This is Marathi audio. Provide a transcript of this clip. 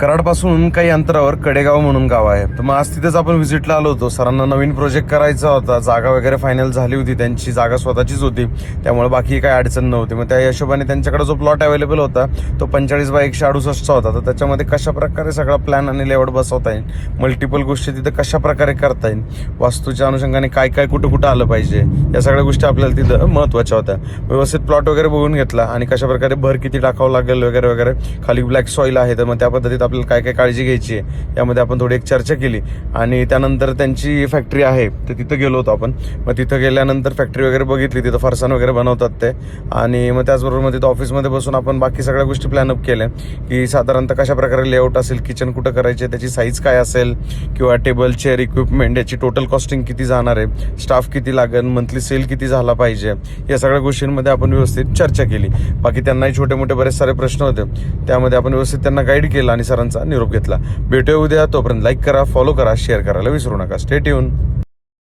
कराडपासून काही अंतरावर कडेगाव म्हणून गाव आहे. तर मग आज तिथेच आपण व्हिजिटला आलो होतो. सरांना नवीन प्रोजेक्ट करायचा होता, जागा वगैरे फायनल झाली होती, त्यांची जागा स्वतःचीच होती, त्यामुळे बाकी काही अडचण नव्हती. मग त्या हिशोबाने त्यांच्याकडे जो प्लॉट अवेलेबल होता तो 45x168चा होता. तर त्याच्यामध्ये कशा प्रकारे सगळा प्लॅन आणि लेआउट बसवता येईल, मल्टिपल गोष्टी तिथं कशा प्रकारे करता येईल, वास्तूच्या अनुषंगाने काय काय कुठं कुठं आलं पाहिजे, या सगळ्या गोष्टी आपल्याला तिथं महत्त्वाच्या होत्या. व्यवस्थित प्लॉट वगैरे बघून घेतला आणि कशा प्रकारे भर किती टाकावं लागेल वगैरे वगैरे. खाली ब्लॅक सॉईल आहे, तर मग त्या पद्धतीत आपल्याला काय काय काळजी घ्यायची आहे यामध्ये आपण थोडी एक चर्चा केली. आणि त्यानंतर त्यांची फॅक्टरी आहे तर तिथं गेलो होतो आपण. मग तिथं गेल्यानंतर फॅक्टरी वगैरे बघितली, तिथं फरसाण वगैरे बनवतात ते. आणि मग त्याचबरोबर मग तिथं ऑफिसमध्ये बसून आपण बाकी सगळ्या गोष्टी प्लॅनअप केल्या की साधारणतः कशा प्रकारे लेआउट असेल, किचन कुठं करायचे, त्याची साईज काय असेल, किंवा टेबल चेअर इक्विपमेंट याची टोटल कॉस्टिंग किती जाणार आहे, स्टाफ किती लागेल, मंथली सेल किती झाला पाहिजे, या सगळ्या गोष्टींमध्ये आपण व्यवस्थित चर्चा केली. बाकी त्यांनाही छोटे मोठे बरेच सारे प्रश्न होते, त्यामध्ये आपण व्यवस्थित त्यांना गाईड केला आणि सरांचा निरोप घेतला. भेटूया उद्या. तोपर्यंत लाईक करा, फॉलो करा, शेअर करायला विसरू नका. Stay tune.